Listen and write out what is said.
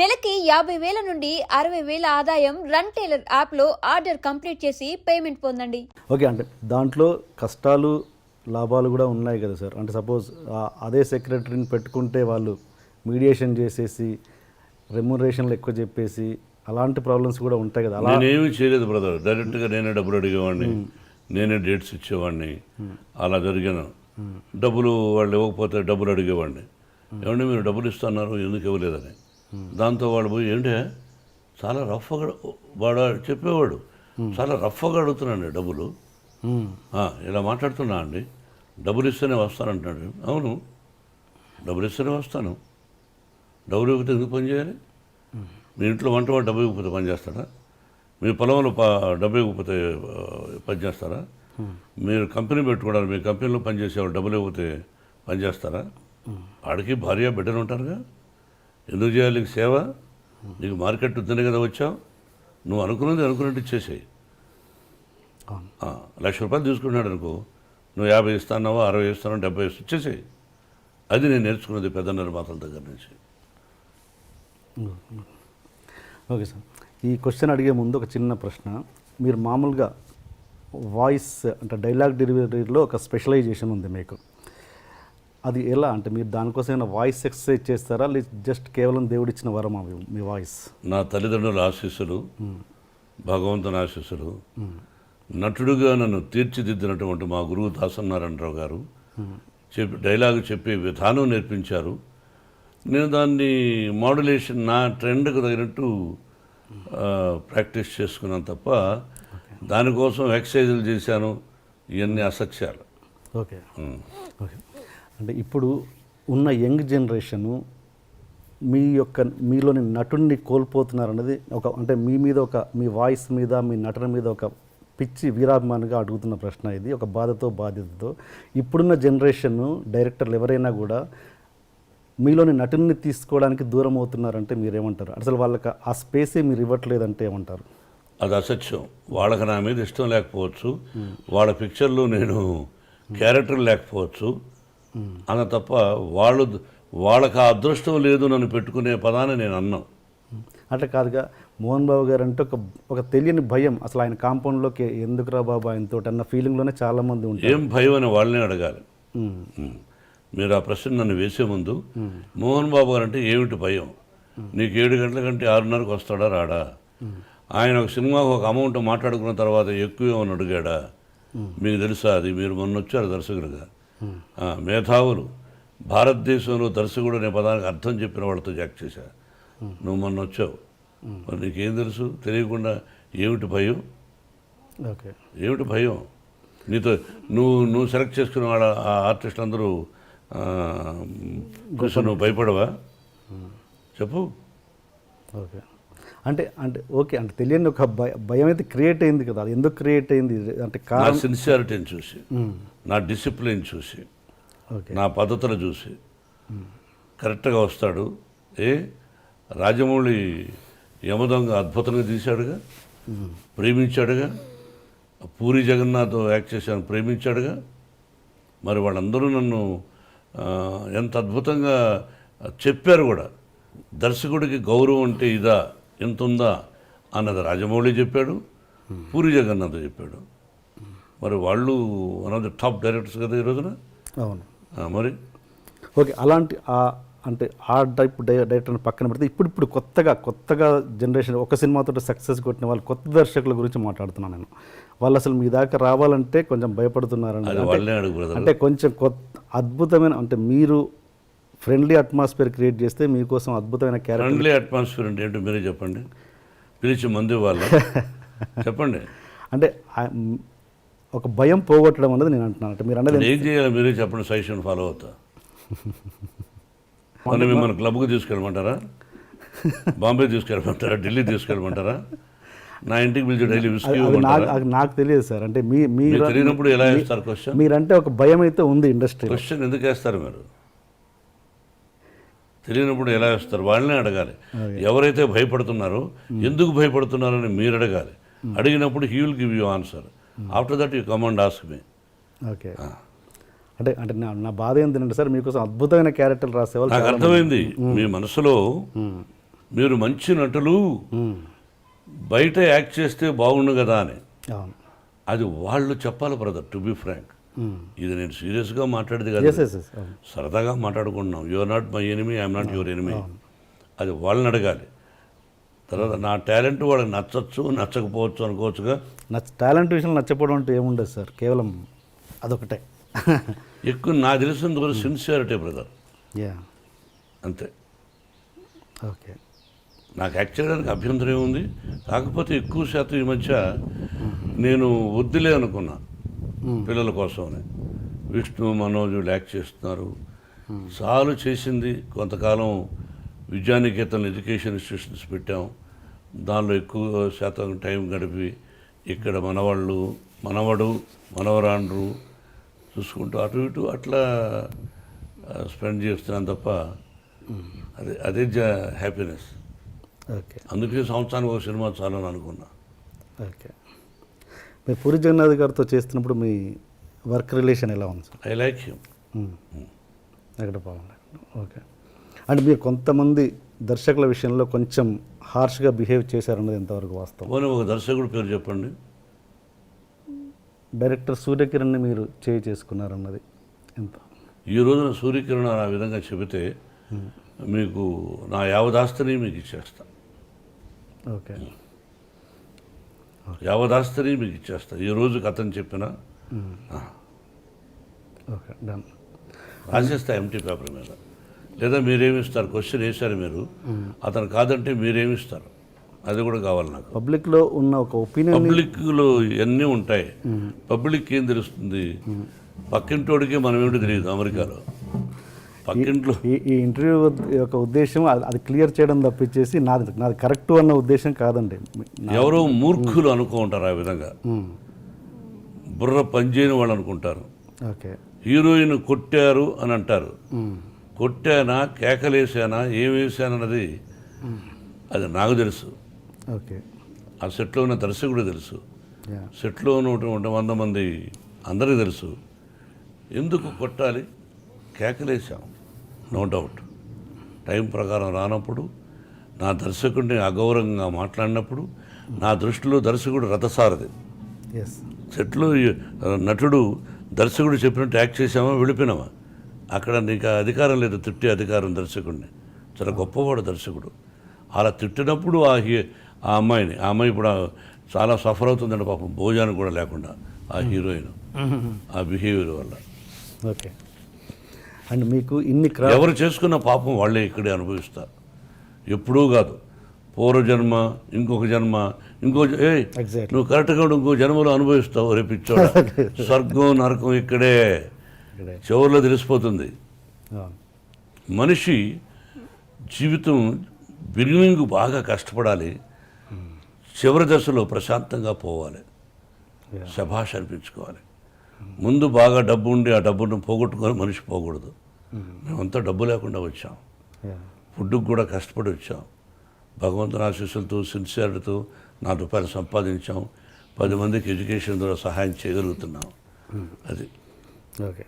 నెలకి 50,000 నుండి 60,000 ఆదాయం రన్ టైలర్ యాప్లో ఆర్డర్ కంప్లీట్ చేసి పేమెంట్ పొందండి. ఓకే, అంటే దాంట్లో కష్టాలు లాభాలు కూడా ఉన్నాయి కదా సార్. అంటే సపోజ్ అదే సెక్రటరీని పెట్టుకుంటే వాళ్ళు మీడియేషన్ చేసేసి రెమ్యునరేషన్లు ఎక్కువ చెప్పేసి అలాంటి ప్రాబ్లమ్స్ కూడా ఉంటాయి కదా. అలా నేనేమీ చేయలేదు బ్రదర్, డైరెక్ట్గా నేనే డబ్బులు అడిగేవాడిని, నేనే డేట్స్ ఇచ్చేవాడిని. అలా జరిగాను. డబ్బులు వాళ్ళు ఇవ్వకపోతే డబ్బులు అడిగేవాడిని. ఏమంటే మీరు డబ్బులు ఇస్తున్నారు ఎందుకు ఇవ్వలేదని. దాంతో వాడు పోయి ఏంటే చాలా రఫ్గా వాడు చెప్పేవాడు, చాలా రఫ్గా అడుగుతున్నాండి డబ్బులు, ఇలా మాట్లాడుతున్నా అండి, డబ్బులు ఇస్తేనే వస్తానంటున్నాడు. అవును, డబ్బులు ఇస్తేనే వస్తాను, డబ్బులు ఇవ్వకపోతే ఎందుకు పని చేయాలి? మీ ఇంట్లో వంట డబ్బు ఇవ్వకపోతే పని చేస్తారా? మీ పొలంలో డబ్బు ఇవ్వకపోతే పని చేస్తారా? మీరు కంపెనీ పెట్టుకోవడానికి మీ కంపెనీలో పనిచేసేవాళ్ళు డబ్బులు ఇవ్వకపోతే పని చేస్తారా? వాడికి భార్య బిడ్డలు ఉంటారుగా, ఎందుకు చేయాలి నీకు సేవ? నీకు మార్కెట్ ఉందనే కదా వచ్చావు, నువ్వు అనుకున్నట్టు ఇచ్చేసేయి. 1,00,000 రూపాయలు తీసుకున్నాడు అనుకో, నువ్వు 50 ఇస్తాన్నావా, 60 ఇస్తానో, 70 ఇచ్చేసేయి. అది నేను నేర్చుకున్నది పెద్ద నిర్మాతల దగ్గర నుంచి. ఓకే సార్, ఈ క్వశ్చన్ అడిగే ముందు ఒక చిన్న ప్రశ్న. మీరు మామూలుగా వాయిస్ అంటే డైలాగ్ డెలివరీలో ఒక స్పెషలైజేషన్ ఉంది మీకు, అది ఎలా? అంటే మీరు దానికోసం ఏమైనా వాయిస్ ఎక్సర్సైజ్ చేస్తారా, లేదు జస్ట్ కేవలం దేవుడిచ్చిన వరం అవి మీ వాయిస్? నా తల్లిదండ్రుల ఆశీస్సులు, భగవంతుని ఆశీస్సులు, నటుడుగా నన్ను తీర్చిదిద్దినటువంటి మా గురువు దాసనారాయణరావు గారు డైలాగ్ చెప్పే విధానం నేర్పించారు. నేను దాన్ని మాడ్యులేషన్ నా ట్రెండ్కి తగినట్టు ప్రాక్టీస్ చేసుకున్నాను తప్ప దానికోసం ఎక్సర్సైజులు చేశాను, ఇవన్నీ అసత్యాలు. ఓకే ఓకే, అంటే ఇప్పుడు ఉన్న యంగ్ జనరేషను మీలోని నటుడిని కోల్పోతున్నారన్నది అంటే మీ మీద మీ వాయిస్ మీద, మీ నటన మీద ఒక పిచ్చి వీరాభిమానిగా అడుగుతున్న ప్రశ్న ఇది, ఒక బాధ్యతతో. ఇప్పుడున్న జనరేషన్ డైరెక్టర్లు ఎవరైనా కూడా మీలోని నటుడిని తీసుకోవడానికి దూరం అవుతున్నారంటే మీరేమంటారు? అసలు వాళ్ళకి ఆ స్పేసే మీరు ఇవ్వట్లేదంటే ఏమంటారు? అది అసత్యం. వాళ్ళకి నా మీద ఇష్టం లేకపోవచ్చు, వాళ్ళ పిక్చర్లో నేను క్యారెక్టర్ లేకపోవచ్చు అన్న తప్ప వాళ్ళకి ఆ అదృష్టం లేదు నన్ను పెట్టుకునే పదాన్ని నేను అన్నాను. అట్లా కాదుగా, మోహన్ బాబు గారు అంటే ఒక తెలియని భయం, అసలు ఆయన కాంపౌండ్లోకి ఎందుకురా బాబు ఆయనతో అన్న ఫీలింగ్లోనే చాలామంది ఉంటారు. ఏం భయం అని వాళ్ళనే అడగాలి. మీరు ఆ ప్రశ్న నన్ను వేసే ముందు మోహన్ బాబు గారు అంటే ఏమిటి భయం? నీకు 7 గంటల కంటే 6:30కు వస్తాడా రాడా? ఆయన ఒక సినిమాకు ఒక అమౌంట్ మాట్లాడుకున్న తర్వాత ఎక్కువ ఏమని అడిగాడా? మీకు తెలుసా అది? మీరు మొన్న వచ్చారు దర్శకుడిగా. మేధావులు భారతదేశంలో దర్శకుడు అనే పదానికి అర్థం చెప్పిన వాళ్ళతో యాక్ట్ చేశా. నువ్వు మొన్న వచ్చావు, మరి నీకేం తెలుసు? తెలియకుండా ఏమిటి భయం? ఓకే, ఏమిటి భయం? నీతో నువ్వు సెలెక్ట్ చేసుకున్న వాళ్ళ ఆర్టిస్టులు అందరూ కోసం నువ్వు భయపడవా? చెప్పు. ఓకే, అంటే ఓకే, అంటే తెలియని ఒక భయం అయితే క్రియేట్ అయింది కదా, అది ఎందుకు క్రియేట్ అయింది? అంటే నా సిన్సియారిటీని చూసి, నా డిసిప్లిన్ చూసి, నా పద్ధతులు చూసి కరెక్ట్గా వస్తాడు. రాజమౌళి యమదొంగ అద్భుతంగా తీశాడుగా, ప్రేమించాడుగా. పూరి జగన్నాథ్ యాక్ట్ చేశాను, ప్రేమించాడుగా. మరి వాళ్ళందరూ నన్ను ఎంత అద్భుతంగా చెప్పారు కూడా. దర్శకుడికి గౌరవం అంటే ఇదా, ఎంత ఉందా అన్నది రాజమౌళి చెప్పాడు, పూరి జగన్నాథ్ చెప్పాడు. మరి వాళ్ళు one of the top directors కదా ఈ రోజున. అవును, మరి ఓకే, అలాంటి అంటే ఆ టైప్ డైరెక్టర్ని పక్కన పెడితే ఇప్పుడు కొత్తగా జనరేషన్ ఒక సినిమాతో సక్సెస్ కొట్టిన వాళ్ళు కొత్త దర్శకుల గురించి మాట్లాడుతున్నాను నేను. వాళ్ళు అసలు మీ దాకా రావాలంటే కొంచెం భయపడుతున్నారండి. అంటే కొంచెం అద్భుతమైన, అంటే మీరు ఫ్రెండ్లీ అట్మాస్ఫియర్ క్రియేట్ చేస్తే మీకోసం అద్భుతమైన క్యారెక్టర్. ఫ్రెండ్లీ అట్మాస్ఫియర్ అంటే ఏంటో మీరే చెప్పండి, పిలిచి మంది వాళ్ళు చెప్పండి. అంటే ఒక భయం పోగొట్టడం అన్నది నేను అంటున్నాను. అంటే మీరు అన్నది ఏం చేయాలి మీరే చెప్పండి, సజెషన్ ఫాలో అవుతా. మనం మిమ్మల్ని క్లబ్కి తీసుకెళ్ళమంటారా, బాంబే తీసుకెళ్ళమంటారా, ఢిల్లీ తీసుకెళ్ళమంటారా, నా ఇంటికి పిలిచి డైలీ విస్కీ? నాకు తెలియదు సార్. అంటే మీరు తెలియనప్పుడు ఎలా వేస్తారు క్వశ్చన్? మీరంటే ఒక భయం అయితే ఉంది ఇండస్ట్రీ. క్వశ్చన్ ఎందుకు వేస్తారు మీరు? తెలియనప్పుడు ఎలా వేస్తారు? వాళ్ళనే అడగాలి. ఎవరైతే భయపడుతున్నారో ఎందుకు భయపడుతున్నారని మీరు అడగాలి. అడిగినప్పుడు he will give you answer. After that you come and ask me. Okay, అంటే అంటే నా బాధ ఏంటంటే సార్, మీకోసం అద్భుతమైన క్యారెక్టర్లు రాసేవాళ్ళు. నాకు అర్థమైంది మీ మనసులో మీరు మంచి నటులు, బయట యాక్ట్ చేస్తే బాగుండు కదా అని. అవును. అది వాళ్ళు చెప్పాలి బ్రదర్, టు బి ఫ్రాంక్. ఇది నేను సీరియస్గా మాట్లాడేది Yes, కదా, yes, yes. అవును. సరదాగా మాట్లాడుకుంటున్నాం. You are not my enemy, I'm not your enemy. అది వాళ్ళని అడగాలి. తర్వాత నా టాలెంట్ వాళ్ళకి నచ్చచ్చు, నచ్చకపోవచ్చు అనుకోవచ్చుగా. టాలెంట్ విషయంలో నచ్చపోవడం అంటే ఏముండదు సార్, కేవలం అదొకటే. ఎక్కువ నాకు తెలిసినంత వరకు సిన్సియారిటీ బ్రదర్, యా, అంతే. ఓకే. నాకు యాక్ట్ చేయడానికి అభ్యంతరం ఏముంది, కాకపోతే ఎక్కువ శాతం ఈ మధ్య నేను వద్దులే అనుకున్నా పిల్లల కోసమని. విష్ణు, మనోజ్ యాక్ట్ చేస్తున్నారు, చాలు చేసింది. కొంతకాలం విద్యానికేతన్ ఎడ్యుకేషన్ ఇన్స్టిట్యూషన్స్ పెట్టాం, దానిలో ఎక్కువ శాతం టైం గడిపి ఇక్కడ మనవడు మనవరాండ్రు చూసుకుంటూ అటు ఇటు అట్లా స్పెండ్ చేస్తున్నాను తప్ప అదే హ్యాపీనెస్. ఓకే. అందుకే సంవత్సరానికి ఒక సినిమా చాలని అనుకున్నా. ఓకే. మీరు పూరి జగన్నాథ్ గారితో చేస్తున్నప్పుడు మీ వర్క్ రిలేషన్ ఎలా ఉంది సార్? I like him. ఎక్కడ బాగుంది. ఓకే. అంటే మీరు కొంతమంది దర్శకుల విషయంలో కొంచెం హార్ష్గా బిహేవ్ చేశారన్నది ఎంతవరకు వాస్తవం? పోనీ ఒక దర్శకుడు పేరు చెప్పండి. డైరెక్టర్ సూర్యకిరణ్ని మీరు చేసుకున్నారన్నది ఎంత? ఈ రోజున సూర్యకిరణ్ ఆ విధంగా చెబితే మీకు నా యావదాస్తిని మీకు ఇచ్చేస్తా. ఓకే. యావదాస్తిని మీకు ఇచ్చేస్తా ఈ రోజుకి అతను చెప్పిన. Okay, done. రాసేస్తా ఎంటీ పేపర్ మీద. లేదా మీరేమిస్తారు, క్వశ్చన్ వేశారు మీరు, అతను కాదంటే మీరేమిస్తారు, అది కూడా కావాలి నాకు. పబ్లిక్లో ఉన్న ఒక ఒపీనియన్, పబ్లిక్లో ఇవన్నీ ఉంటాయి. పబ్లిక్ ఏం తెలుస్తుంది, పక్కింటోడికి మనం ఏమిటి తెలియదు. అమెరికాలో పక్కింట్లో ఈ ఇంటర్వ్యూ యొక్క ఉద్దేశం అది క్లియర్ చేయడం తప్పించేసి నాది కరెక్ట్ అన్న ఉద్దేశం కాదండి. ఎవరో మూర్ఖులు అనుకుంటారు ఆ విధంగా, బుర్ర పనిచేయని వాళ్ళు అనుకుంటారు. ఓకే. హీరోయిన్ కొట్టారు అని అంటారు. కొట్టానా, కేకలేసానా, ఏం వేసానన్నది అది నాకు తెలుసు. ఓకే. ఆ సెట్లో ఉన్న దర్శకుడు తెలుసు, సెట్లో ఉన్నటువంటి 100 మంది అందరికీ తెలుసు. ఎందుకు కొట్టాలి, కేకలేసాం, నో డౌట్. టైం ప్రకారం రానప్పుడు, నా దర్శకుడిని అగౌరవంగా మాట్లాడినప్పుడు, నా దృష్టిలో దర్శకుడు రథసారథి. ఎస్. సెట్లో నటుడు దర్శకుడు చెప్పినట్టు యాక్ట్ చేసామా, వెళ్ళిపోయినామా, అక్కడ నీకు అధికారం లేదు తిట్టే అధికారం దర్శకుడిని. చాలా గొప్పవాడు దర్శకుడు. అలా తిట్టినప్పుడు ఆ అమ్మాయి ఇప్పుడు చాలా సఫర్ అవుతుందండి పాపం, భోజనం కూడా లేకుండా ఆ హీరోయిన్ ఆ బిహేవియర్ వల్ల. ఓకే. అండ్ మీకు ఇన్ని ఎవరు చేసుకున్న పాపం వాళ్ళే ఇక్కడే అనుభవిస్తారు. ఎప్పుడూ కాదు, పూర్వజన్మ, ఇంకొక జన్మ, Exactly. నువ్వు కరెక్ట్గా ఇంకో జన్మలో అనుభవిస్తావు రేపిచ్చోడ. స్వర్గం నరకం ఇక్కడే చివరిలో తెలిసిపోతుంది. మనిషి జీవితం బిగినింగ్ బాగా కష్టపడాలి, చివరి దశలో ప్రశాంతంగా పోవాలి, శభాష్ అనిపించుకోవాలి. ముందు బాగా డబ్బు ఉండి ఆ డబ్బును పోగొట్టుకొని మనిషి పోకూడదు. మేమంతా డబ్బు లేకుండా వచ్చాం, ఫుడ్కి కూడా కష్టపడి వచ్చాం, భగవంతుని ఆశీస్సులతో సిన్సియారిటీతో ₹4 సంపాదించాం, 10 మందికి ఎడ్యుకేషన్ ద్వారా సహాయం చేయగలుగుతున్నాం. అది ఓకే.